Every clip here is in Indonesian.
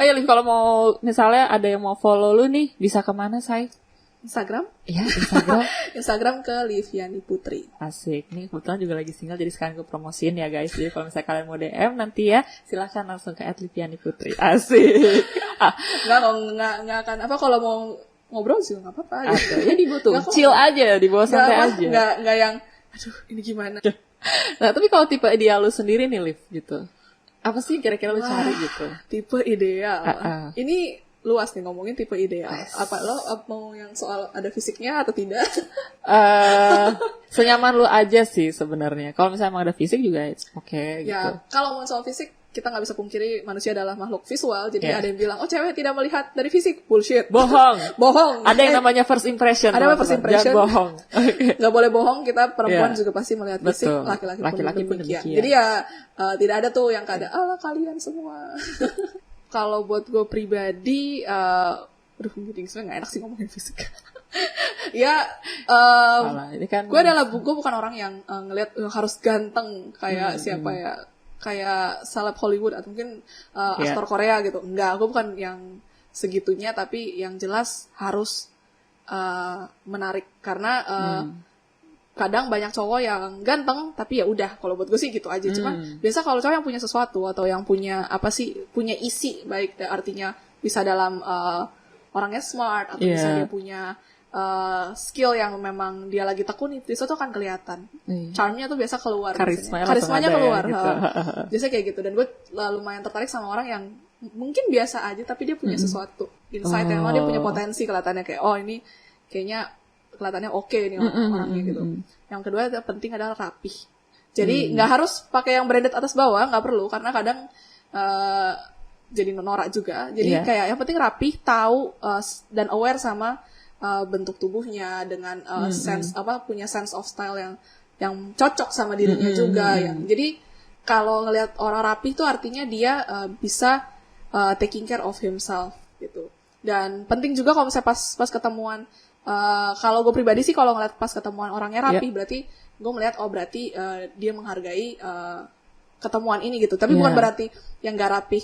Ayo Liv, kalau mau misalnya ada yang mau follow lu nih, bisa kemana, Say? Instagram? Iya, Instagram. Instagram ke Liviani Putri. Asik. Nih kebetulan juga lagi single, jadi sekarang gue promosiin ya guys. Jadi kalau misalnya kalian mau DM nanti ya, silahkan langsung ke @Liviani Putri. Asik. Nggak akan apa kalau mau ngobrol sih nggak apa-apa. Gitu. Ya dibawa tuh, chill aja, dibawa santai aja. Nggak yang, aduh ini gimana. Nah tapi kalau tipe ideal lu sendiri nih Liv gitu, apa sih kira-kira lu cari gitu? Tipe ideal. Ini luas nih ngomongin tipe ideal. Apa lo mau yang soal ada fisiknya atau tidak? Senyaman lu aja sih sebenarnya. Kalau misalnya emang ada fisik juga oke gitu. Ya, kalau mau soal fisik kita nggak bisa pungkiri manusia adalah makhluk visual. Jadi ada yang bilang, oh cewek tidak melihat dari fisik. Bullshit. Bohong. Ada yang namanya first impression. Ada first impression. Jangan bohong. Nggak boleh bohong. Kita perempuan juga pasti melihat fisik. Laki-laki pun demikian. Jadi ya tidak ada tuh yang kada ala kalian semua. Kalau buat gue pribadi, jadi sebenarnya nggak enak sih ngomongin fisik. Ya, gue bukan orang yang ngelihat harus ganteng kayak siapa ya, kayak seleb Hollywood atau mungkin aktor Korea gitu. Enggak, gue bukan yang segitunya, tapi yang jelas harus menarik karena kadang banyak cowok yang ganteng tapi ya udah, kalau buat gue sih gitu aja. Cuman biasa kalau cowok yang punya sesuatu atau yang punya punya isi baik, artinya bisa dalam orangnya smart atau bisa dia punya skill yang memang dia lagi tekuni, itu tuh akan kelihatan. Charmnya tuh biasa keluar, karismanya keluar ya, gitu. Biasa kayak gitu. Dan gue lumayan tertarik sama orang yang mungkin biasa aja tapi dia punya sesuatu insight yang dia punya potensi, kelihatannya kayak ini kayaknya kelihatannya oke nih orangnya gitu. Yang kedua yang penting adalah rapih. Jadi nggak harus pakai yang branded atas bawah, nggak perlu, karena kadang jadi norak juga. Jadi kayak yang penting rapih, tahu dan aware sama bentuk tubuhnya dengan punya sense of style yang cocok sama dirinya juga. Jadi kalau ngelihat orang rapih itu artinya dia bisa taking care of himself gitu. Dan penting juga kalau misalnya pas ketemuan. Kalau gue pribadi sih kalau ngeliat pas ketemuan orangnya rapi, berarti gue melihat berarti dia menghargai ketemuan ini gitu. Tapi bukan berarti yang gak rapi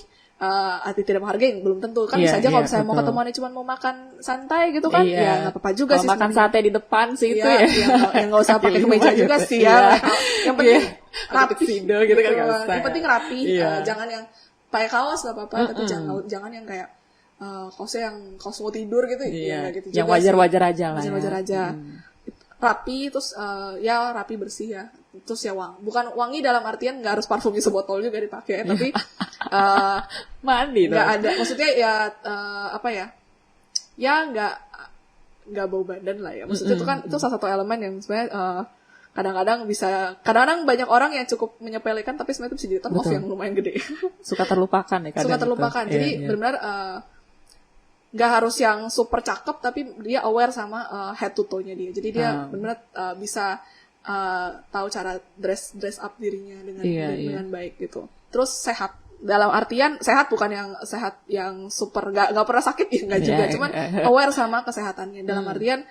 arti tidak menghargai, belum tentu kan. Bisa aja kalau misalnya mau ketemuannya cuma mau makan santai gitu kan, ya nggak apa-apa juga sih. Makan sate di depan sih itu ya. Yang nggak usah pakai kemeja juga sih ya. Yang penting rapi gitu kan. Yang penting rapi, jangan yang pakai kaos nggak apa-apa, tapi jangan yang kayak kaosnya yang kaos mau tidur gitu ya gitu. Yang wajar-wajar aja lah. Wajar-wajar aja. Rapi, terus rapi bersih ya. Terus ya bukan wangi dalam artian nggak harus parfumnya sebotol juga dipakai, tapi mandi nggak ada, maksudnya ya ya nggak bau badan lah ya. Maksudnya itu kan itu salah satu elemen yang sebenarnya kadang-kadang banyak orang yang cukup menyepelekan, tapi sebenarnya itu bisa jadi turn off yang lumayan gede. Suka terlupakan ya kadang. Suka terlupakan. Jadi benar-benar nggak harus yang super cakep, tapi dia aware sama head to toe-nya dia. Jadi dia benar-benar bisa tahu cara dress up dirinya dengan baik gitu. Terus sehat, dalam artian sehat bukan yang sehat yang super nggak pernah sakit ya, nggak juga, cuman aware sama kesehatannya. Dalam artian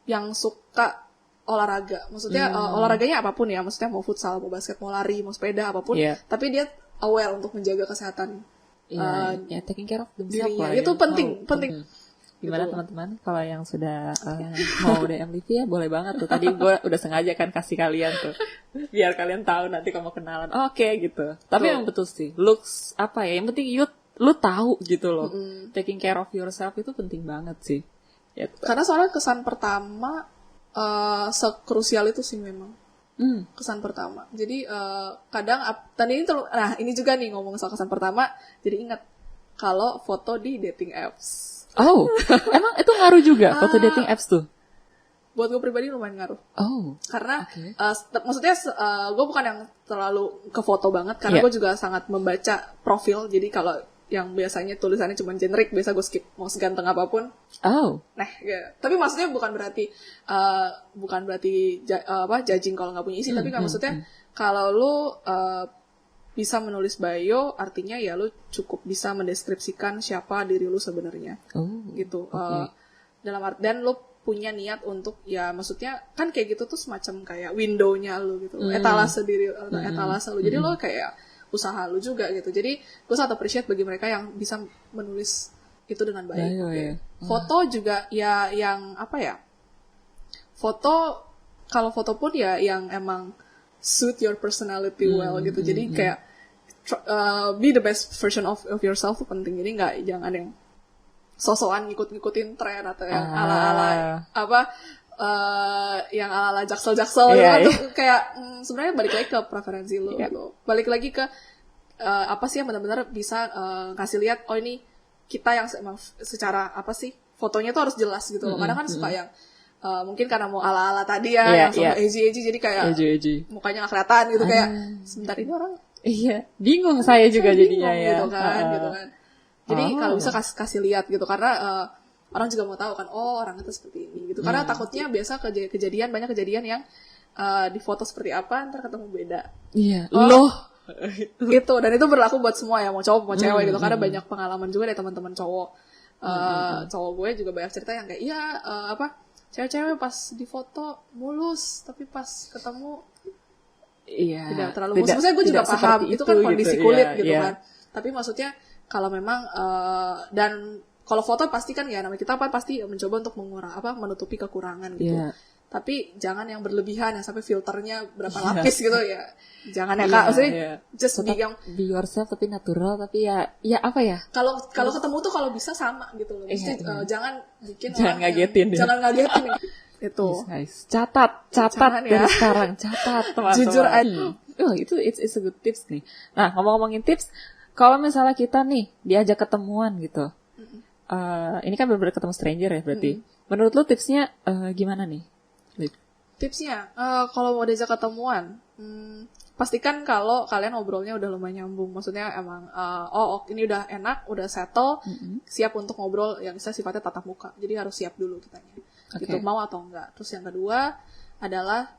yang suka olahraga, maksudnya olahraganya apapun ya, maksudnya mau futsal, mau basket, mau lari, mau sepeda, apapun, tapi dia aware untuk menjaga kesehatan taking care of dirinya. Itu penting. Gimana teman-teman kalau yang sudah mau DM Livi ya boleh banget tuh. Tadi gue udah sengaja kan kasih kalian tuh biar kalian tahu nanti kalau mau kenalan. Oke gitu. Tapi yang betul sih looks yang penting lu tahu gitu loh. Taking care of yourself itu penting banget sih. Gitu. Karena soalnya kesan pertama sekrusial itu sih memang. Kesan pertama. Jadi kadang ini juga nih ngomong soal kesan pertama, jadi ingat kalau foto di dating apps. Oh, emang itu ngaruh juga foto dating apps tuh? Buat gue pribadi lumayan ngaruh. Oh, karena maksudnya gue bukan yang terlalu ke foto banget, karena gue juga sangat membaca profil. Jadi kalau yang biasanya tulisannya cuma generik, biasa gue skip, mau seganteng apapun. Tapi maksudnya bukan berarti judging kalau nggak punya isi, tapi kan maksudnya kalau lu bisa menulis bio, artinya ya lu cukup bisa mendeskripsikan siapa diri lu sebenarnya, gitu. Dalam dan lu punya niat untuk ya, maksudnya kan kayak gitu tuh semacam kayak window-nya lu gitu, etalase diri, etalase lu. Jadi lu kayak usaha lu juga gitu. Jadi gue sangat appreciate bagi mereka yang bisa menulis itu dengan baik. Foto juga ya yang apa ya, foto kalau foto pun ya yang emang suit your personality well gitu. Jadi kayak be the best version of yourself tuh penting. Jadi jangan yang sosokan ngikut-ngikutin tren atau yang ala-ala apa yang ala-ala jaksel-jaksel gitu. Kayak sebenarnya balik lagi ke preferensi lo gitu. Balik lagi ke apa sih yang benar-benar bisa ngasih lihat oh ini kita yang emang secara apa sih fotonya tuh harus jelas gitu loh. Kadang kan suka yang mungkin karena mau ala-ala tadi yang sama edgy jadi kayak mukanya gak kelihatan gitu kayak sebentar ini orang bingung saya juga jadinya gitu kan. Jadi kalau bisa kasih lihat gitu karena orang juga mau tahu kan orang itu seperti ini gitu. Karena takutnya biasa banyak kejadian yang di foto seperti apa ntar ketemu beda. Gitu dan itu berlaku buat semua ya mau cowok mau cewek gitu karena banyak pengalaman juga dari teman-teman cowok. Cowok gue juga banyak cerita yang kayak cewek-cewek pas di foto mulus tapi pas ketemu tidak terlalu mulus. Maksudnya gue juga paham itu kan kondisi gitu, kulit gitu kan. Tapi maksudnya kalau memang dan kalau foto pasti kan ya namanya kita pasti mencoba untuk menutupi kekurangan gitu. Tapi jangan yang berlebihan yang sampai filternya berapa lapis gitu ya. Jangan ya Kak, maksudnya just be yourself tapi natural tapi ya apa ya? Kalau ketemu tuh kalau bisa sama gitu loh. Mesti jangan bikin ngagetin. Jangan ngagetin. Itu. Nice. Catat dari sekarang, catat teman-teman. Jujur aja. Itu it's a good tips nih. Nah, ngomong-ngomongin tips, kalau misalnya kita nih diajak ketemuan gitu. Ini kan benar-benar ketemu stranger ya berarti. Menurut lu tipsnya gimana nih? Tipsnya, kalau mau diajak ketemuan, pastikan kalau kalian ngobrolnya udah lumayan nyambung. Maksudnya emang, ini udah enak, udah settle, siap untuk ngobrol yang sifatnya tatap muka. Jadi harus siap dulu kitanya. Gitu, mau atau enggak. Terus yang kedua adalah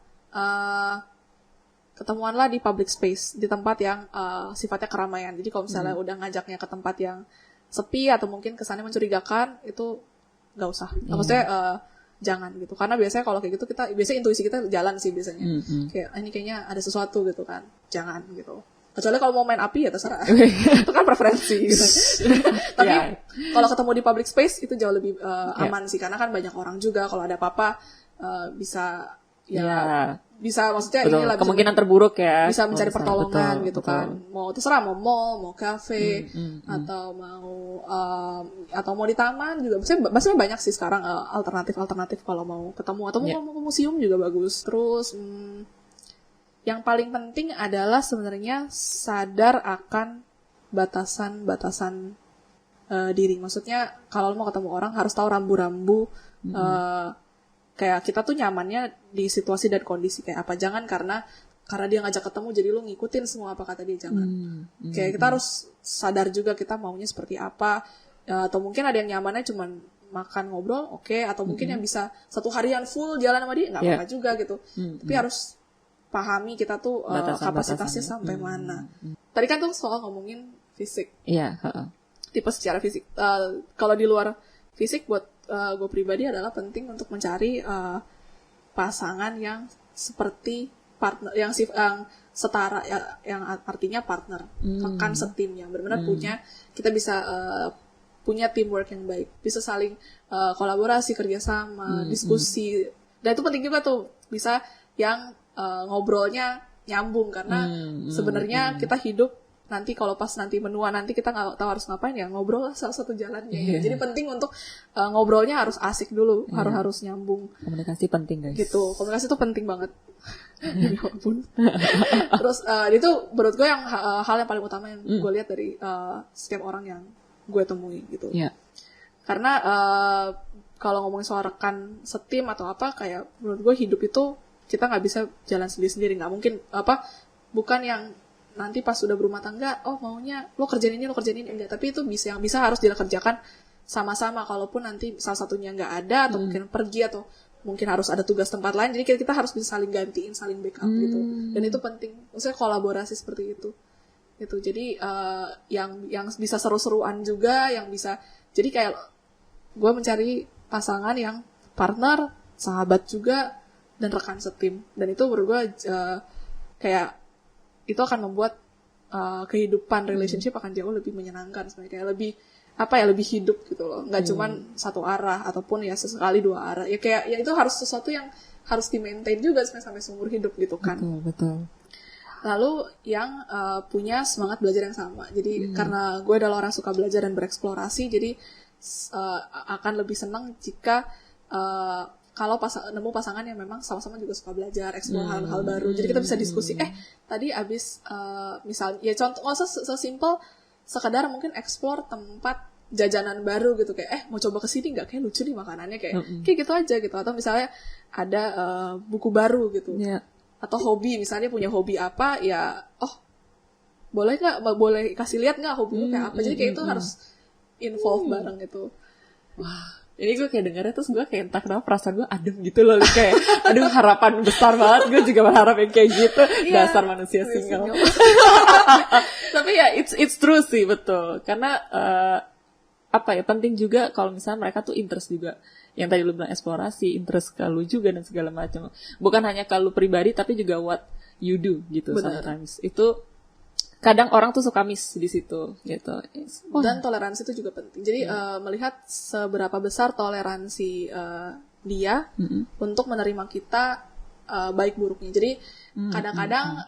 ketemuanlah di public space, di tempat yang sifatnya keramaian. Jadi kalau misalnya udah ngajaknya ke tempat yang sepi atau mungkin kesannya mencurigakan, itu nggak usah. Maksudnya jangan gitu. Karena biasanya kalau kayak gitu biasanya intuisi kita jalan sih biasanya. Kayak ini kayaknya ada sesuatu gitu kan. Jangan gitu. Kecuali kalau mau main api ya terserah. Itu kan preferensi gitu. Tapi kalau ketemu di public space itu jauh lebih aman sih karena kan banyak orang juga kalau ada apa-apa bisa bisa maksudnya inilah kemungkinan terburuk ya. Bisa mencari pertolongan gitu kan. Mau terserah mau mall, mau cafe atau mau di taman juga. Maksudnya banyak sih sekarang alternatif kalau mau ketemu atau mau ke museum juga bagus. Terus yang paling penting adalah sebenarnya sadar akan batasan-batasan diri. Maksudnya kalau mau ketemu orang harus tahu rambu-rambu kayak kita tuh nyamannya di situasi dan kondisi kayak apa. Jangan karena dia ngajak ketemu jadi lu ngikutin semua apa kata dia, jangan. Kayak kita harus sadar juga kita maunya seperti apa. Atau mungkin ada yang nyamannya cuman makan ngobrol, atau mungkin yang bisa satu harian full jalan sama dia, nggak apa-apa juga gitu. Tapi harus pahami kita tuh kapasitasnya sampai mana. Tadi kan tuh soal ngomongin fisik. Tipe secara fisik. Kalau di luar fisik buat gue pribadi adalah penting untuk mencari pasangan yang seperti partner, yang setara, yang artinya partner, rekan setim yang benar-benar kita bisa punya teamwork yang baik, bisa saling kolaborasi, kerjasama, diskusi, dan itu penting juga tuh bisa yang ngobrolnya nyambung karena sebenarnya kita hidup nanti kalau pas nanti menua nanti kita nggak tahu harus ngapain ya ngobrol lah salah satu jalannya. Jadi penting untuk ngobrolnya harus asik dulu, harus nyambung. Komunikasi penting guys. Gitu, komunikasi itu penting banget. Terus itu menurut gue yang hal yang paling utama yang gue lihat dari setiap orang yang gue temui gitu. Karena kalau ngomongin soal rekan setim atau apa kayak menurut gue hidup itu kita nggak bisa jalan sendiri-sendiri, nggak mungkin bukan yang nanti pas udah berumah tangga, maunya lo kerjain ini enggak, tapi itu yang bisa harus dikerjakan sama-sama. Kalaupun nanti salah satunya nggak ada atau mungkin pergi atau mungkin harus ada tugas tempat lain, jadi kita harus bisa saling gantiin, saling backup gitu. Dan itu penting, maksudnya kolaborasi seperti itu. Gitu. Jadi yang bisa seru-seruan juga, yang bisa jadi kayak gue mencari pasangan yang partner, sahabat juga, dan rekan setim. Dan itu menurut gue kayak itu akan membuat kehidupan relationship akan jauh lebih menyenangkan sebenarnya, kayak lebih lebih hidup gitu loh, nggak cuman satu arah ataupun ya sesekali dua arah, ya kayak ya itu harus sesuatu yang harus di-maintain juga sampai seumur hidup gitu kan. Betul. Lalu yang punya semangat belajar yang sama, jadi karena gue adalah orang suka belajar dan bereksplorasi, jadi akan lebih senang jika kalau nemu pasangan yang memang sama-sama juga suka belajar, explore hal-hal baru. Jadi kita bisa diskusi, tadi abis misalnya, ya contoh, nggak usah sesimpel sekedar mungkin explore tempat jajanan baru gitu, kayak mau coba kesini nggak, kayak lucu nih makanannya, kayak gitu aja gitu. Atau misalnya ada buku baru gitu, atau hobi, misalnya punya hobi apa, ya boleh kasih lihat nggak hobinya kayak apa. Jadi kayak itu harus involve bareng gitu. Wah, ini gue kayak dengarnya terus gue kayak entah kenapa perasaan gue adem gitu loh, kayak aduh harapan besar banget, gue juga berharap yang kayak gitu. Dasar manusia single. Tapi ya it's true sih, betul, karena penting juga kalau misalnya mereka tuh interest juga, yang tadi lu bilang eksplorasi, interest ke lu juga dan segala macam, bukan hanya ke lu pribadi tapi juga what you do gitu. Benar. Sometimes itu kadang orang tuh suka miss di situ gitu. Dan toleransi itu juga penting. Jadi melihat seberapa besar toleransi dia untuk menerima kita baik buruknya. Jadi kadang-kadang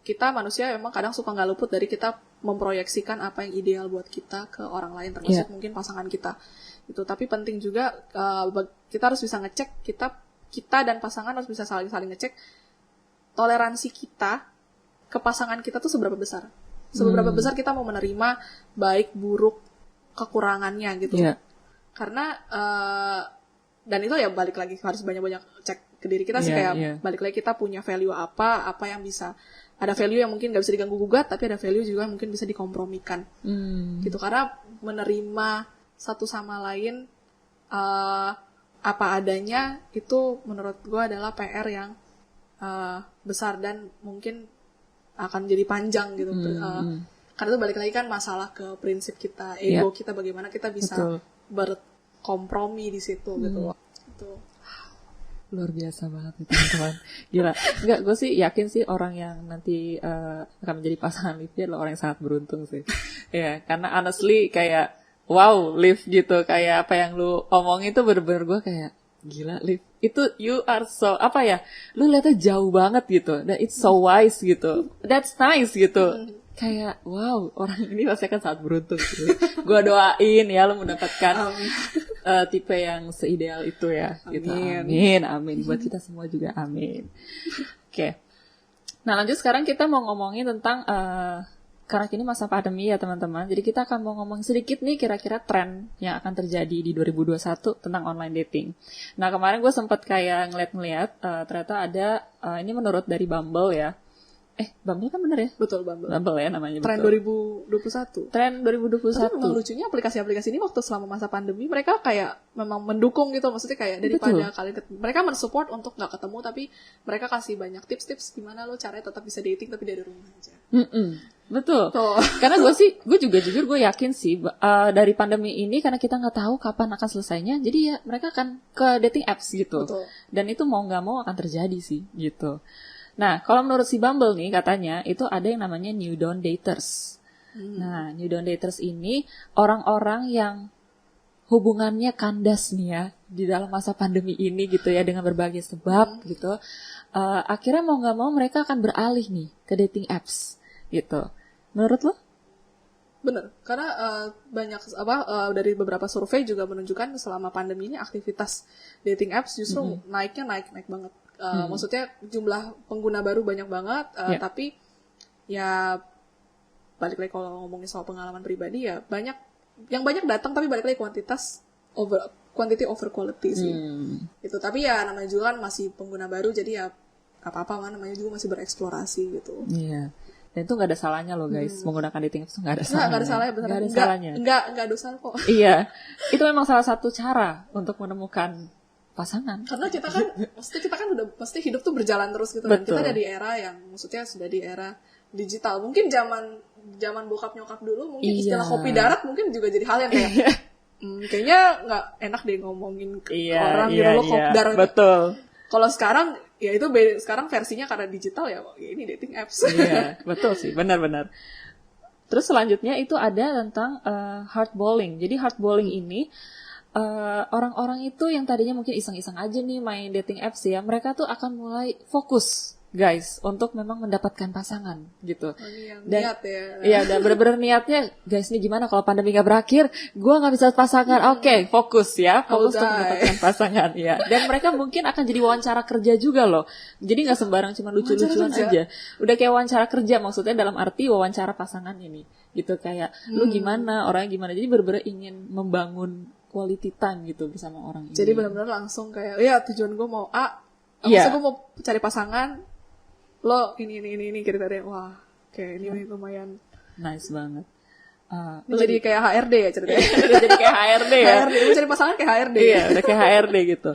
kita manusia memang kadang suka nggak luput dari kita memproyeksikan apa yang ideal buat kita ke orang lain, termasuk mungkin pasangan kita. Itu. Tapi penting juga kita harus bisa ngecek, kita dan pasangan harus bisa saling ngecek toleransi kita ke pasangan kita tuh seberapa besar. Seberapa besar kita mau menerima baik buruk kekurangannya gitu. Karena dan itu ya balik lagi harus banyak-banyak cek ke diri kita sih, kayak balik lagi kita punya value apa yang bisa, ada value yang mungkin gak bisa diganggu gugat, tapi ada value juga yang mungkin bisa dikompromikan gitu. Karena menerima satu sama lain apa adanya itu menurut gue adalah PR yang besar dan mungkin akan jadi panjang gitu. Karena itu balik lagi kan masalah ke prinsip kita, ego kita, bagaimana kita bisa berkompromi di situ gitu. Itu luar biasa banget nih teman-teman. Gila. Enggak, gue sih yakin sih orang yang nanti akan menjadi pasangan Liv adalah orang yang sangat beruntung sih. Ya, karena honestly kayak wow, Liv gitu, kayak apa yang lu omongin itu bener-bener gue kayak gila, Liv. Itu you are so lu lihatnya jauh banget gitu, dan it's so wise gitu. That's nice gitu. Kayak wow, orang ini pasti akan sangat beruntung gitu. Gue doain ya lu mendapatkan tipe yang seideal itu ya. Gitu. Amin. Buat kita semua juga amin. Oke. Nah lanjut sekarang kita mau ngomongin tentang karena kini masa pandemi ya teman-teman. Jadi kita akan mau ngomong sedikit nih kira-kira tren yang akan terjadi di 2021 tentang online dating. Nah kemarin gue sempat kayak ngeliat ternyata ada ini menurut dari Bumble ya. Bumble kan bener ya? Betul, Bumble. Bumble ya namanya. Tren betul. 2021. Tren 2021. Tapi memang lucunya aplikasi-aplikasi ini waktu selama masa pandemi mereka kayak memang mendukung gitu. Maksudnya kayak daripada mereka mensupport untuk gak ketemu, tapi mereka kasih banyak tips-tips gimana lo caranya tetap bisa dating tapi dari rumah aja. Betul. Karena gue juga jujur gue yakin sih dari pandemi ini, karena kita nggak tahu kapan akan selesainya, jadi ya mereka akan ke dating apps gitu. Betul. Dan itu mau nggak mau akan terjadi sih gitu. Nah kalau menurut si Bumble nih katanya itu ada yang namanya New Dawn Daters. Nah New Dawn Daters ini orang-orang yang hubungannya kandas nih ya di dalam masa pandemi ini gitu ya, dengan berbagai sebab gitu. Akhirnya mau nggak mau mereka akan beralih nih ke dating apps gitu. Menurut lo? Bener, karena banyak dari beberapa survei juga menunjukkan selama pandemi ini aktivitas dating apps justru naik banget. Maksudnya jumlah pengguna baru banyak banget, tapi ya balik lagi kalau ngomongin soal pengalaman pribadi ya banyak datang, tapi balik lagi quantity over quality sih. Itu, tapi ya namanya juga kan masih pengguna baru, jadi ya apa-apa namanya juga masih bereksplorasi gitu. Iya. Dan itu gak ada salahnya loh guys, menggunakan dating apps itu gak ada salahnya. Gak ada salahnya, benar. Gak ada salahnya. Gak dosa kok. Iya, itu memang salah satu cara untuk menemukan pasangan. Karena kita kan udah pasti hidup tuh berjalan terus gitu. Dan kita ada di era yang maksudnya sudah di era digital. Mungkin zaman bokap nyokap dulu mungkin istilah kopi darat mungkin juga jadi hal yang kayak kayaknya nggak enak deh ngomongin ke orang gitu loh, kopi darat. Betul. Kalau sekarang ya itu sekarang versinya karena digital ya ini dating apps. Iya, betul sih, benar-benar. Terus selanjutnya itu ada tentang hardballing. Jadi hardballing ini orang-orang itu yang tadinya mungkin iseng-iseng aja nih main dating apps ya, mereka tuh akan mulai fokus guys untuk memang mendapatkan pasangan gitu. Dan niat ya. Iya, dan bener-bener niatnya guys nih gimana kalau pandemi gak berakhir, gue nggak bisa pasangan. Oke, fokus ya, fokus untuk mendapatkan pasangan ya. Dan mereka mungkin akan jadi wawancara kerja juga loh. Jadi nggak sembarang cuma lucu-lucuan aja. Udah kayak wawancara kerja, maksudnya dalam arti wawancara pasangan ini gitu, kayak lu gimana, orangnya gimana. Jadi bener-bener ingin membangun quality time gitu bersama orang ini. Jadi benar-benar langsung kayak ya tujuan gue mau A, maksudnya gue mau cari pasangan, lo ini kriteria. Wah, kayak ini lumayan nice banget. Ini jadi kayak HRD ya ceritanya. Udah jadi kayak HRD ya. HRD, lu cari pasangan kayak HRD. Iya, udah kayak HRD gitu.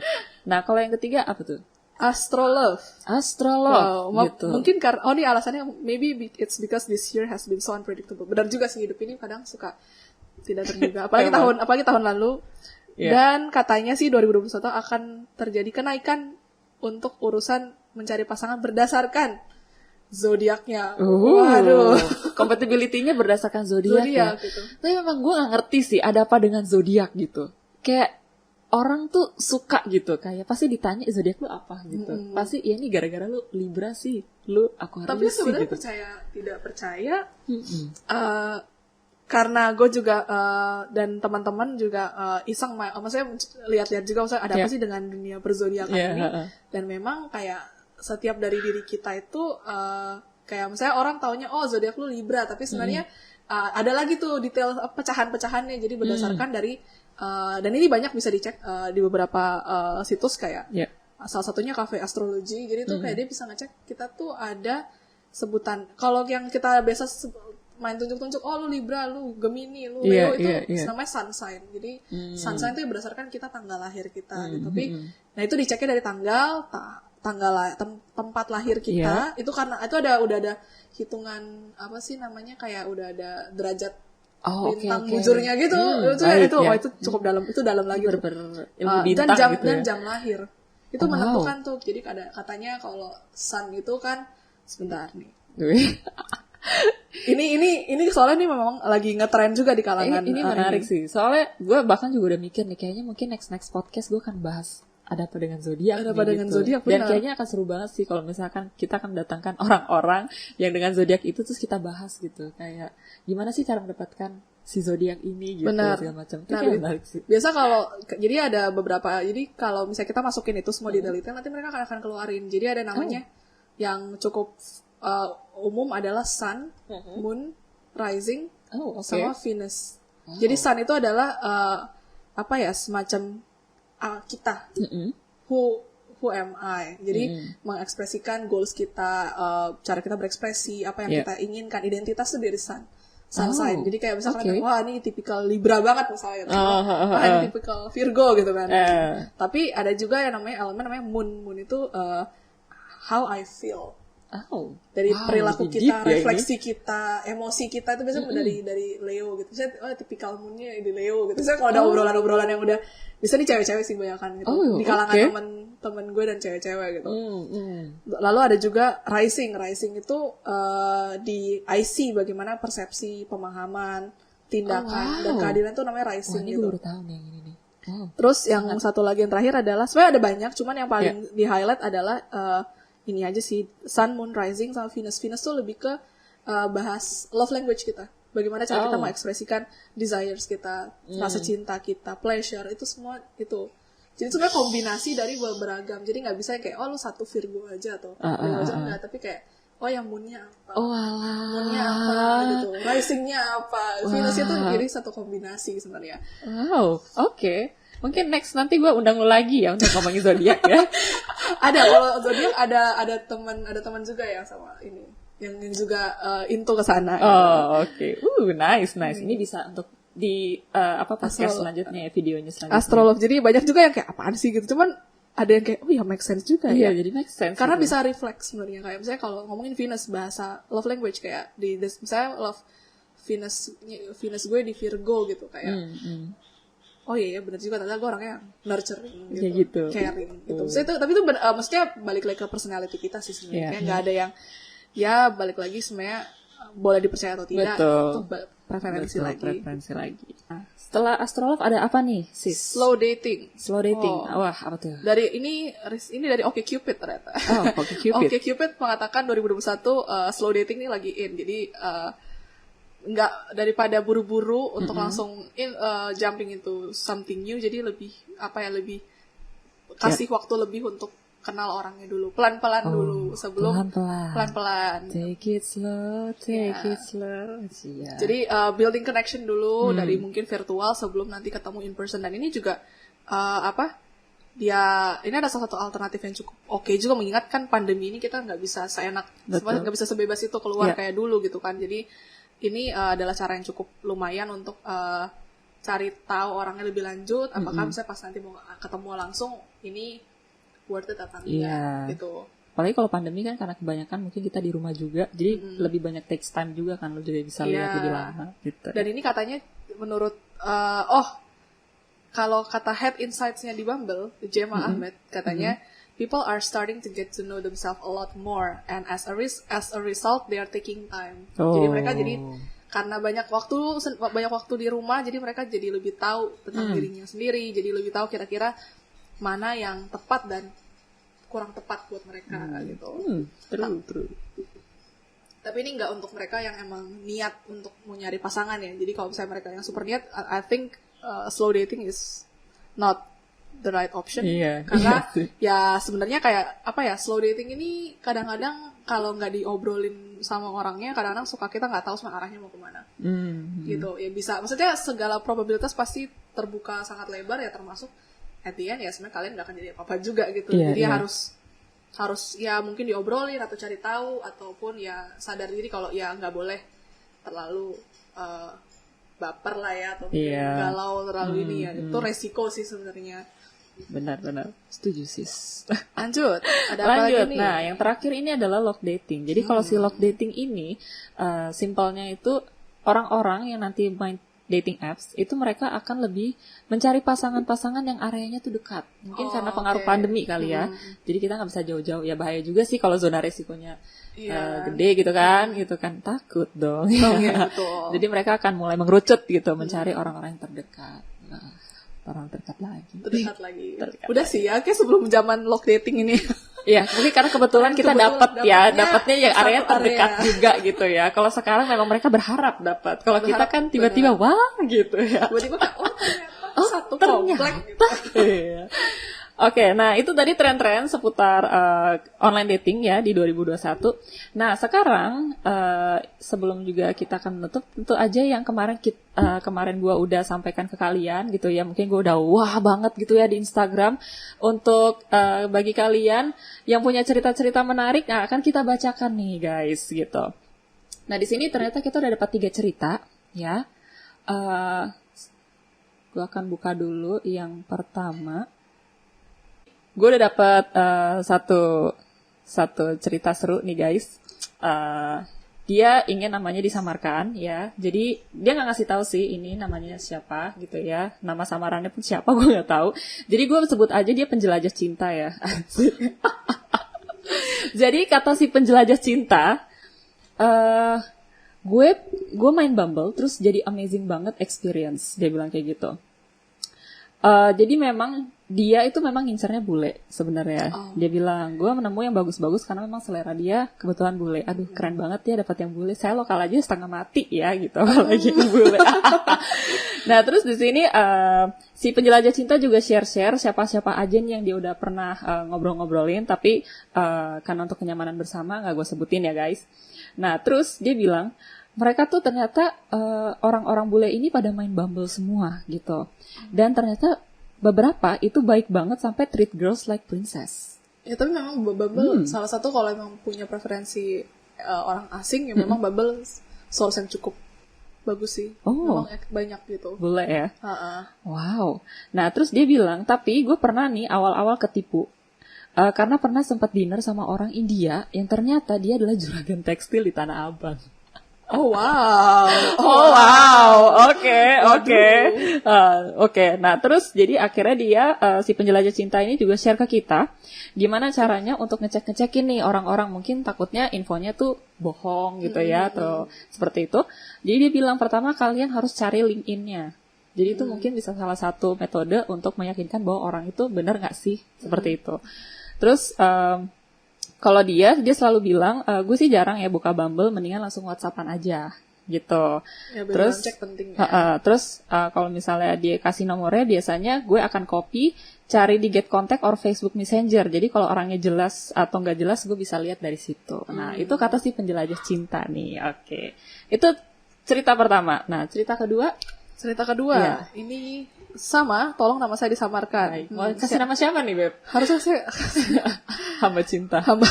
Nah, kalau yang ketiga apa tuh? Astrolove. Wow, gitu. Mungkin karena ini alasannya maybe it's because this year has been so unpredictable. Benar juga sih, hidup ini kadang suka tidak terduga. Apalagi tahun lalu. Yeah. Dan katanya sih 2021 akan terjadi kenaikan untuk urusan mencari pasangan berdasarkan zodiaknya. Waduh, compatibility-nya berdasarkan zodiak ya. Gitu. Tapi memang gue gak ngerti sih ada apa dengan zodiak gitu. Kayak orang tuh suka gitu, kayak pasti ditanya zodiak lu apa gitu. Pasti ya ini gara-gara lu Libra sih, lu Aquarius. Tapi sebenarnya gitu. Percaya tidak percaya, karena gue juga dan teman-teman juga iseng, maksudnya lihat-lihat juga, maksudnya ada apa sih dengan dunia berzodiakan ini. Dan memang kayak setiap dari diri kita itu kayak misalnya orang taunya oh zodiak lu Libra, tapi sebenarnya ada lagi tuh detail pecahan-pecahannya. Jadi berdasarkan dari dan ini banyak bisa dicek di beberapa situs kayak salah satunya Cafe Astrology. Jadi tuh kayak dia bisa ngecek kita tuh ada sebutan, kalau yang kita biasa main tunjuk-tunjuk, oh lu Libra, lu Gemini, lu Leo, itu namanya sun sign. Jadi sun sign itu berdasarkan kita tanggal lahir kita gitu. Tapi nah itu diceknya dari tempat lahir kita. Itu karena itu udah ada hitungan apa sih namanya, kayak udah ada derajat bintang bujurnya gitu. Itu cukup dalam, itu dalam lagi. Dan jam lahir itu menentukan tuh. Jadi katanya kalau sun itu kan sebentar nih. ini soalnya nih memang lagi ngetren juga di kalangan. Ini menarik sih. Soalnya gue bahkan juga udah mikir nih, kayaknya mungkin next podcast gue akan bahas ada apa dengan zodiak. Ada apa dengan zodiak, dan kayaknya akan seru banget sih kalau misalkan kita akan mendatangkan orang-orang yang dengan zodiak itu terus kita bahas gitu, kayak gimana sih cara mendapatkan si zodiak ini gitu. Benar. Segala macam. Biasa kalau jadi ada beberapa, jadi kalau misalnya kita masukin itu semua di detail, nanti mereka akan keluarin. Jadi ada namanya yang cukup umum adalah Sun, Moon, Rising, sama Venus. Jadi Sun itu adalah semacam kita, who am I. Jadi mengekspresikan goals kita, cara kita berekspresi, apa yang kita inginkan, identitas itu dari Sun sign. Jadi kayak misalkan wah ini tipikal Libra banget misalnya, ini tipikal Virgo gitu kan. Tapi ada juga yang namanya Moon. Moon itu how I feel. Dari perilaku kita, refleksi kita, emosi kita itu biasanya dari Leo gitu. Saya tipikal moonnya di Leo gitu. Saya kalau ada obrolan-obrolan yang udah bisa di cewek-cewek sih banyakan gitu. Di kalangan teman-teman gue dan cewek-cewek gitu. Lalu ada juga rising. Rising itu di IC, bagaimana persepsi, pemahaman, tindakan dan keadilan itu namanya rising gitu. Ini gue baru tahu nih yang ini nih. Terus yang satu lagi yang terakhir adalah, sebenarnya ada banyak, cuman yang paling di highlight adalah ini aja sih, Sun, Moon, Rising, sama Venus. Venus tuh lebih ke bahas love language kita. Bagaimana cara kita mengekspresikan desires kita, rasa cinta kita, pleasure, itu semua itu. Jadi itu sebenarnya kombinasi dari beragam. Jadi nggak bisa kayak, lu satu Virgo aja atau Leo aja, enggak. Tapi kayak, yang Moon-nya apa? Moon-nya apa gitu. Rising-nya apa? Venus itu jadi satu kombinasi sebenarnya. Oke. Mungkin next nanti gue undang lo lagi ya untuk ngomongin zodiak ya. Kalau zodiak ada teman juga ya sama ini yang juga into ke sana. Oke. Nice. Ini bisa untuk di podcast selanjutnya ya, videonya selanjutnya. Astrolove. Jadi banyak juga yang kayak apaan sih gitu. Cuman ada yang kayak make sense juga ya. Iya, jadi make sense. Karena gitu. Bisa refleks sebenarnya, kayak misalnya kalau ngomongin Venus, bahasa love language kayak misalnya love Venus gue di Virgo gitu kayak. oh iya benar juga, ternyata gue orangnya nurturing gitu, gitu. caring gitu. So, tapi itu maksudnya balik lagi ke personality kita sih sebenarnya. Nggak ada yang ya balik lagi sebenarnya boleh dipercaya atau tidak. Betul. Itu preferensi lagi. Nah, setelah astrolog ada apa nih, sis? Slow dating. Wah, apa tuh? Dari ini dari OkCupid ternyata. Oh, OkCupid. OkCupid mengatakan 2021 slow dating ini lagi in. Jadi nggak, daripada buru-buru untuk langsung jumping into something new, jadi lebih kasih waktu lebih untuk kenal orangnya dulu, pelan-pelan dulu sebelum pelan-pelan. Take it slow. Yeah. Jadi building connection dulu dari mungkin virtual sebelum nanti ketemu in person. Dan ini juga ini ada salah satu alternatif yang cukup oke juga, mengingat kan pandemi ini kita nggak bisa seenak, nggak bisa sebebas itu keluar kayak dulu gitu kan. Jadi ini adalah cara yang cukup lumayan untuk cari tahu orangnya lebih lanjut, apakah misalnya pas nanti mau ketemu langsung ini worth it atau enggak gitu. Apalagi kalau pandemi kan, karena kebanyakan mungkin kita di rumah juga, jadi lebih banyak takes time juga kan, lo juga bisa lihat lebih lama gitu. Dan ini katanya menurut kalau kata head insights-nya di Bumble, Gemma Ahmed katanya people are starting to get to know themselves a lot more, and as a result they are taking time. Jadi mereka karena banyak waktu di rumah, jadi mereka jadi lebih tahu tentang dirinya sendiri, jadi lebih tahu kira-kira mana yang tepat dan kurang tepat buat mereka gitu. True. Tapi ini nggak untuk mereka yang emang niat untuk mau nyari pasangan ya. Jadi kalau misalnya mereka yang super niat, I think slow dating is not the right option. Karena ya sebenarnya kayak slow dating ini kadang-kadang kalau nggak diobrolin sama orangnya, kadang-kadang suka kita nggak tahu sebenarnya arahnya mau kemana. Gitu ya, bisa, maksudnya segala probabilitas pasti terbuka sangat lebar ya, termasuk at the end ya sebenarnya kalian nggak akan jadi apa-apa juga gitu. Jadi harus ya mungkin diobrolin atau cari tahu, ataupun ya sadar diri kalau ya nggak boleh terlalu baper lah ya, atau galau terlalu ini ya. Itu resiko sih sebenarnya. Benar. Setuju, sis. Lanjut. Ada apa lagi nih? Nah, yang terakhir ini adalah love dating. Jadi kalau si love dating ini simpelnya itu orang-orang yang nanti main dating apps itu mereka akan lebih mencari pasangan-pasangan yang areanya tuh dekat. Mungkin karena pengaruh pandemi kali ya. Jadi kita nggak bisa jauh-jauh. Ya bahaya juga sih kalau zona resikonya gede gitu kan. Takut dong. Betul. Jadi mereka akan mulai mengerucut gitu, mencari orang-orang yang terdekat. Orang terdekat lagi. Udah sih ya, kayak sebelum zaman lock dating ini. Iya, mungkin karena kebetulan kita dapatnya yang area terdekat juga gitu ya. Kalau sekarang memang mereka berharap dapat. Kalau kita kan tiba-tiba wah gitu ya. Tiba-tiba kayak ternyata satu komplek gitu. Iya. Oke, nah itu tadi tren-tren seputar online dating ya di 2021. Nah sekarang sebelum juga kita akan menutup, tentu aja yang kemarin gue udah sampaikan ke kalian gitu ya, mungkin gue udah wah banget gitu ya di Instagram. Untuk bagi kalian yang punya cerita-cerita menarik, nah akan kita bacakan nih guys gitu. Nah di sini ternyata kita udah dapat 3 cerita ya. Gue akan buka dulu yang pertama. Gue udah dapet satu cerita seru nih guys. Dia ingin namanya disamarkan ya. Jadi dia nggak ngasih tahu sih ini namanya siapa gitu ya. Nama samarannya pun siapa gue nggak tahu. Jadi gue sebut aja dia penjelajah cinta ya. Jadi kata si penjelajah cinta, gue main Bumble terus jadi amazing banget experience. Dia bilang kayak gitu. Jadi memang dia itu memang ngincernya bule sebenarnya. Dia bilang, gue menemu yang bagus-bagus karena memang selera dia kebetulan bule. Aduh, keren banget ya dapat yang bule. Saya lokal aja setengah mati ya gitu kalau lagi bule. Nah, terus di sini si penjelajah cinta juga share-share siapa-siapa aja nih yang dia udah pernah ngobrol-ngobrolin, tapi karena untuk kenyamanan bersama nggak gue sebutin ya guys. Nah, terus dia bilang mereka tuh ternyata orang-orang bule ini pada main Bumble semua gitu. Dan ternyata beberapa itu baik banget sampai treat girls like princess. Ya tapi memang Bumble salah satu kalau memang punya preferensi orang asing ya memang Bumble source yang cukup bagus sih. Memang banyak gitu. Boleh ya? Wow. Nah terus dia bilang, tapi gue pernah nih awal-awal ketipu. Karena pernah sempat dinner sama orang India yang ternyata dia adalah juragan tekstil di Tanah Abang. Oh wow. Oke. Oke. Oke. Nah, terus jadi akhirnya dia si penjelajah cinta ini juga share ke kita gimana caranya untuk ngecek-ngecekin nih orang-orang, mungkin takutnya infonya tuh bohong gitu ya atau seperti itu. Jadi dia bilang pertama kalian harus cari LinkedIn-nya. Jadi itu mungkin bisa salah satu metode untuk meyakinkan bahwa orang itu benar nggak sih seperti itu. Terus kalau dia selalu bilang, gue sih jarang ya buka Bumble, mendingan langsung WhatsApp-an aja gitu. Ya, terus cek penting ya. Terus kalau misalnya dia kasih nomornya, biasanya gue akan copy, cari di Get Contact or Facebook Messenger. Jadi kalau orangnya jelas atau nggak jelas, gue bisa lihat dari situ. Nah itu kata si penjelajah cinta nih. Oke. Itu cerita pertama. Nah cerita kedua. Ya. Ini sama, tolong nama saya disamarkan. Mau kasih nama siapa nih, Beb? Harusnya saya Hamba cinta. hamba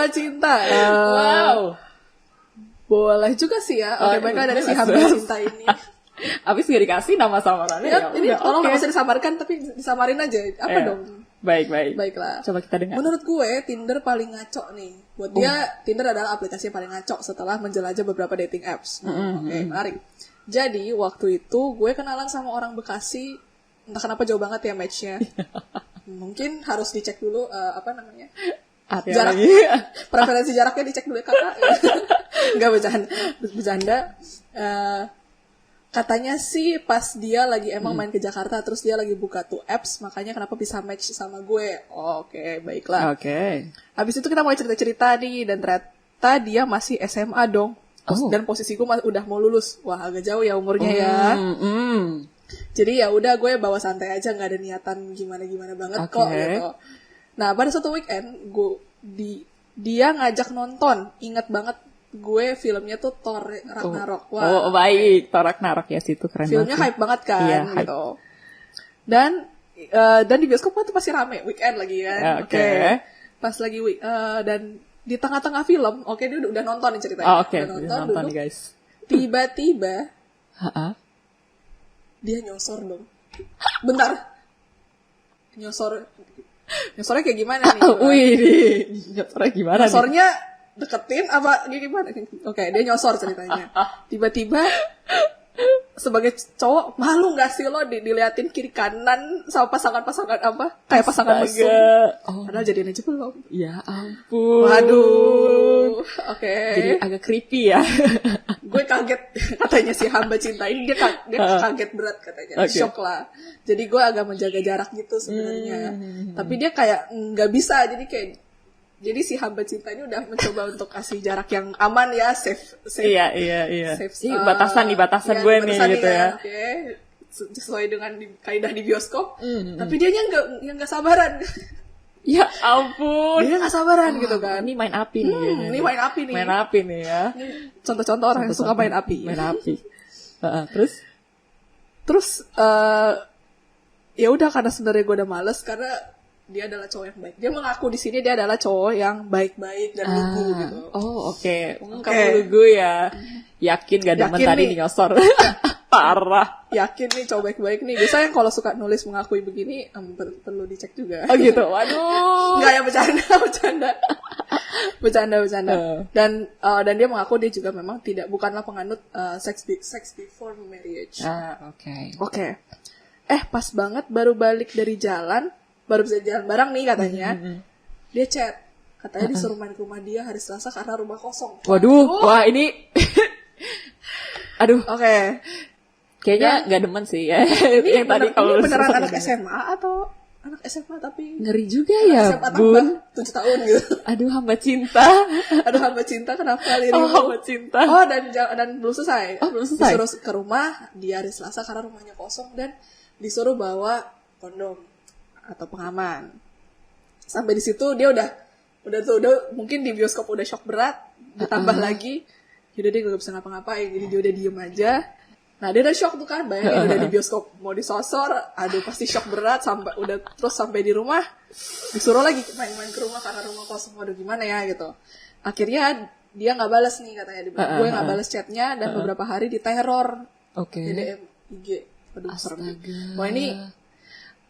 cinta. Wow. Boleh juga sih ya. Oke, baiklah dari si hamba cinta ini. Abis gak dikasih nama samarannya Ya, ini udah, tolong oke. nama saya disamarkan, tapi disamarin aja. Apa dong? Baik. Baiklah. Coba kita dengar. Menurut gue, Tinder paling ngaco nih. Buat dia, Tinder adalah aplikasi yang paling ngaco setelah menjelajah beberapa dating apps. Oke, menarik. Jadi, waktu itu gue kenalan sama orang Bekasi. Entah kenapa jauh banget ya match-nya. Mungkin harus dicek dulu, jarak. Preferensi jaraknya dicek dulu ya, kakak. Enggak bercanda. Katanya sih pas dia lagi emang main ke Jakarta, terus dia lagi buka tuh apps, makanya kenapa bisa match sama gue. Oke, baiklah. Oke. Habis itu kita mulai cerita-cerita nih, dan ternyata dia masih SMA dong. Dan posisiku udah mau lulus. Wah, agak jauh ya umurnya ya. Jadi ya udah gue bawa santai aja, nggak ada niatan gimana-gimana banget kok gitu. Nah, pada suatu weekend dia ngajak nonton. Ingat banget gue filmnya tuh Thor Ragnarok. Wah, baik, Thor Ragnarok ya, situ keren filmnya banget. hype banget kan, Iya, gitu. Dan di bioskop kan tuh pasti rame, weekend lagi kan. Oke. Pas lagi dan di tengah-tengah film, dia udah nonton nih ceritanya. Udah nonton duduk. guys. Tiba-tiba dia nyosor dong. Bentar. Nyosornya kayak gimana nih? Nyosornya gimana nih? Nyosornya deketin apa gimana? Oke, dia nyosor ceritanya. Tiba-tiba sebagai cowok malu nggak sih lo diliatin kiri kanan sama pasangan-pasangan apa? Kayak pasangan mesum. Padahal jadian aja belum. Ya ampun. Waduh. Oke. Jadi agak creepy ya. Gue kaget katanya si hamba cinta ini dia kaget berat katanya. Shock lah. Jadi gue agak menjaga jarak gitu sebenarnya. Tapi dia kayak nggak bisa, jadi si hamba cinta ini udah mencoba untuk kasih jarak yang aman ya, safe. Iya. Safe, batasan gue nih gitu ya. Oke. Sesuai dengan kaidah di bioskop. Tapi dia nggak sabaran. Ya ampun. Dia nggak sabaran gitu kan. Ini main api nih. Ini main api nih. Main api nih ya. Contoh-contoh orang yang suka main api. Main api. Terus ya udah, karena sebenarnya gue udah males karena dia adalah cowok yang baik. Dia mengaku di sini dia adalah cowok yang baik-baik dan lugu gitu. Oke. Kamu lugu ya. Yakin gak demen tadi nyosor. Parah. Yakin nih cowok baik-baik nih. Biasanya kalau suka nulis mengakui begini perlu dicek juga. Oh gitu. Waduh. Enggak ya, bercanda. Dan dia mengaku dia juga memang bukanlah penganut sex before marriage. Oke. Pas banget baru balik dari jalan, baru bisa jalan bareng nih katanya. Dia chat, katanya disuruh main ke rumah dia hari Selasa karena rumah kosong. Waduh, wah ini aduh. Oke. Kayaknya nggak demen sih ya. Ini yang tadi kalau beneran anak SMA atau anak SMA tapi ngeri juga ya, SMA Bun. 7 tahun gitu. Aduh, hamba cinta. Kenapa lirimu? Hamba cinta. Dan belum selesai. Disuruh ke rumah dia hari Selasa karena rumahnya kosong, dan disuruh bawa kondom atau pengaman. Sampai di situ dia udah mungkin di bioskop udah shock berat, ditambah lagi yaudah dia gak bisa ngapa-ngapain, jadi dia udah diem aja. Nah dia udah shock tuh kan, bayangin udah di bioskop mau disosor, aduh pasti shock berat, sampai di rumah disuruh lagi main-main ke rumah karena rumah kosong, waduh gimana ya gitu. Akhirnya dia nggak balas nih katanya, gue nggak balas chatnya, dan beberapa hari diteror. Oke. Di DM IG. Aduh serem. Wah ini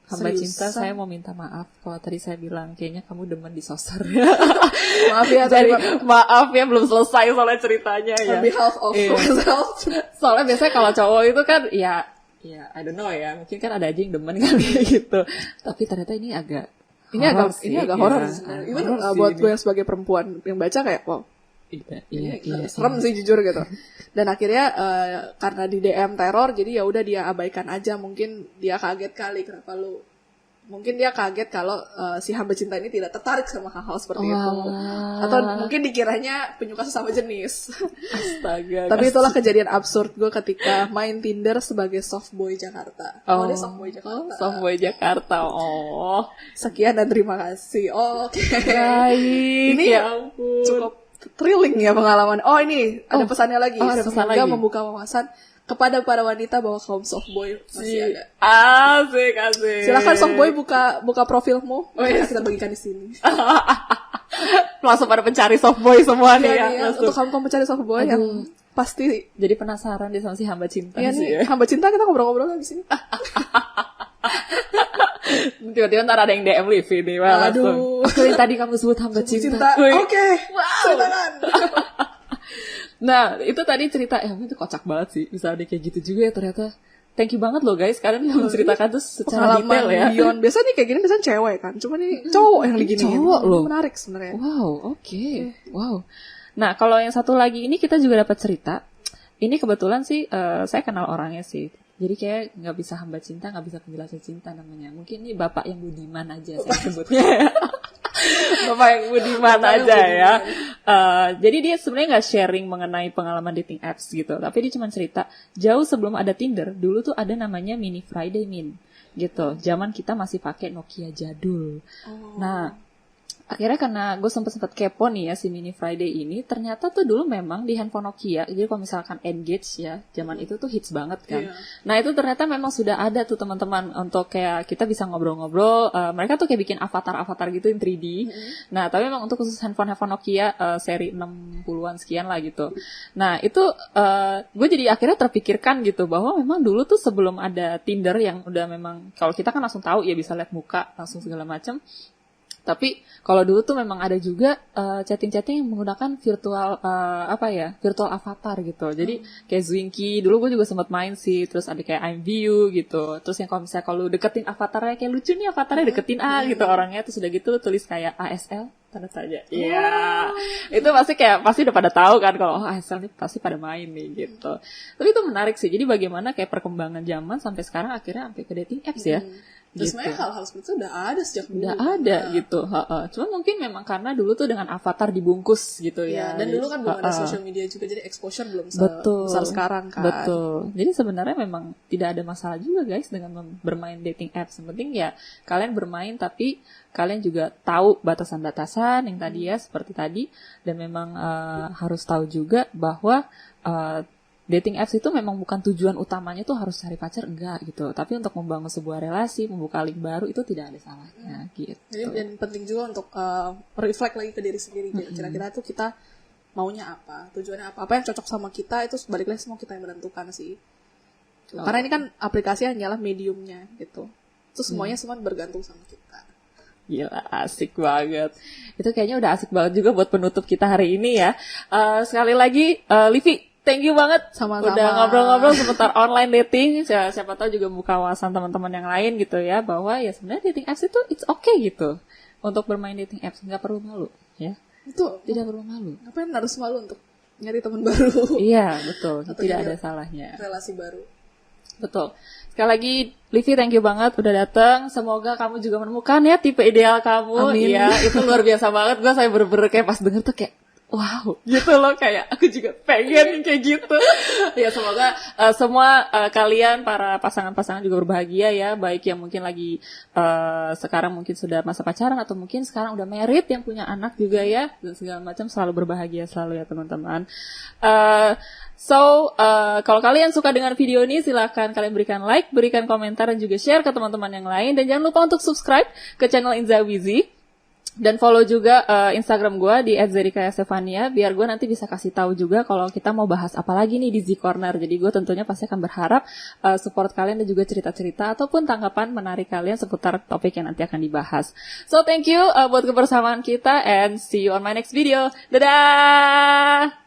Hamba Seriusan? cinta, saya mau minta maaf kalau tadi saya bilang kayaknya kamu demen di sosor. Maaf ya, Jadi maaf ya, belum selesai soalnya ceritanya ya. on behalf of myself. Soalnya biasanya kalau cowok itu kan ya I don't know ya, mungkin kan ada aja yang demen kali gitu. Tapi ternyata ini agak horor sebenarnya. Even buat gue yang sebagai perempuan yang baca kayak wow. Iya. Serem sih jujur gitu. Dan akhirnya karena di DM teror, jadi ya udah dia abaikan aja. Mungkin dia kaget kali kenapa lu. Mungkin dia kaget kalau si hamba cinta ini tidak tertarik sama hal-hal seperti itu. Atau mungkin dikiranya penyuka sesama jenis. Astaga. Tapi itulah kejadian absurd gue ketika main Tinder sebagai softboy Jakarta. Dia softboy Jakarta. Softboy Jakarta. Oh. Sekian dan terima kasih. Oke. Baik. Ini ya ampun. Cukup thrilling ya pengalaman. Oh ini ada pesannya lagi. Ada pesan Semoga lagi. membuka wawasan kepada para wanita bahwa kaum softboy masih ada. Asik. Silakan softboy buka profilmu. Kita bagikan di sini. Langsung pada pencari softboy semua nih ya. Untuk kamu mencari softboy yang pasti jadi penasaran dia sama si hamba cinta sih. Hamba cinta kita ngobrol-ngobrol di sini. Tiba-tiba ntar ada yang DM Livi nih. Aduh. Yang tadi kamu sebut hamba cinta. Oke. Ceritakan. Nah, itu tadi cerita, itu kocak banget sih. Bisa ada kayak gitu juga ya ternyata. Thank you banget loh guys, kalian yang menceritakan tuh secara detail ya. Beyond. Biasanya nih kayak gini biasanya cewek kan. Cuma nih cowok yang diginiin. Cowok loh. Menarik sebenarnya. Wow, oke. Wow. Nah, kalau yang satu lagi ini kita juga dapat cerita. Ini kebetulan sih saya kenal orangnya sih. Jadi kayak nggak bisa hamba cinta, nggak bisa penjelasan cinta namanya. Mungkin ini bapak yang budiman aja saya sebutnya. Bapak yang budiman aja ya. Jadi dia sebenarnya nggak sharing mengenai pengalaman dating apps gitu. Tapi dia cuma cerita, jauh sebelum ada Tinder, dulu tuh ada namanya Mini Friday gitu. Zaman kita masih pakai Nokia jadul. Nah, akhirnya karena gue sempet kepo nih ya si Mini Friday ini, ternyata tuh dulu memang di handphone Nokia, jadi kalau misalkan Engage ya, zaman itu tuh hits banget kan. Nah itu ternyata memang sudah ada tuh teman-teman untuk kayak kita bisa ngobrol-ngobrol, mereka tuh kayak bikin avatar-avatar gitu yang 3D. Nah tapi memang untuk khusus handphone Nokia seri 60-an sekian lah gitu. Nah itu gue jadi akhirnya terpikirkan gitu bahwa memang dulu tuh sebelum ada Tinder yang udah memang, kalau kita kan langsung tahu ya bisa lihat muka, langsung segala macam. Tapi kalau dulu tuh memang ada juga chatting-chatting yang menggunakan virtual virtual avatar gitu. Jadi kayak Zwinky, dulu gue juga sempat main sih. Terus ada kayak IMView gitu. Terus yang kalau misalnya kalau deketin avatarnya kayak lucu nih avatarnya, deketin gitu orangnya. Terus udah gitu lu tulis kayak ASL tanda tanya. Iya. Itu pasti udah pada tahu kan kalau ASL nih pasti pada main nih gitu. Tapi itu menarik sih. Jadi bagaimana kayak perkembangan zaman sampai sekarang akhirnya sampai ke dating apps ya. Terus sebenarnya hal-hal seperti itu udah ada sejak dulu. Udah ada gitu. Cuma mungkin memang karena dulu tuh dengan avatar dibungkus gitu ya. Dan dulu kan belum ada social media juga, jadi exposure belum besar sekarang kan. Betul. Jadi sebenarnya memang tidak ada masalah juga guys dengan bermain dating apps. Yang penting ya kalian bermain tapi kalian juga tahu batasan-batasan yang tadi ya seperti tadi. Dan memang harus tahu juga bahwa dating apps itu memang bukan tujuan utamanya tuh harus cari pacar, enggak gitu. Tapi untuk membangun sebuah relasi, membuka link baru itu tidak ada salahnya gitu. Jadi dan penting juga untuk reflect lagi ke diri sendiri. Kira-kira tuh kita maunya apa, tujuannya apa yang cocok sama kita, itu balik lagi semua kita yang menentukan sih. Karena ini kan aplikasi hanyalah mediumnya gitu. Itu semuanya semua bergantung sama kita. Gila, asik banget. Itu kayaknya udah asik banget juga buat penutup kita hari ini ya. Sekali lagi, Livi, thank you banget. Sama-sama. Udah ngobrol-ngobrol seputar online dating. Siapa tahu juga buka wawasan teman-teman yang lain gitu ya. Bahwa ya sebenarnya dating apps itu it's okay gitu. Untuk bermain dating apps. Nggak perlu malu ya. Betul. Tidak perlu malu. Ngapain harus malu untuk nyari teman baru. Iya, betul. Atau tidak ada salahnya. Relasi baru. Betul. Sekali lagi, Livi, thank you banget udah datang. Semoga kamu juga menemukan ya tipe ideal kamu. Amin. Iya, itu luar biasa banget. Saya bener-bener kayak pas denger tuh kayak wow, gitu loh, kayak aku juga pengen kayak gitu. Ya semoga semua kalian para pasangan-pasangan juga berbahagia ya, baik yang mungkin lagi sekarang mungkin sudah masa pacaran atau mungkin sekarang udah married yang punya anak juga ya, dan segala macam, selalu berbahagia selalu ya teman-teman. Kalau kalian suka dengan video ini silahkan kalian berikan like, berikan komentar dan juga share ke teman-teman yang lain, dan jangan lupa untuk subscribe ke channel Inza Wizi. Dan follow juga Instagram gue di @zerikayastefania biar gue nanti bisa kasih tahu juga kalau kita mau bahas apa lagi nih di Z Corner. Jadi gue tentunya pasti akan berharap support kalian dan juga cerita-cerita ataupun tanggapan menarik kalian seputar topik yang nanti akan dibahas. So thank you buat kebersamaan kita and see you on my next video. Dadah!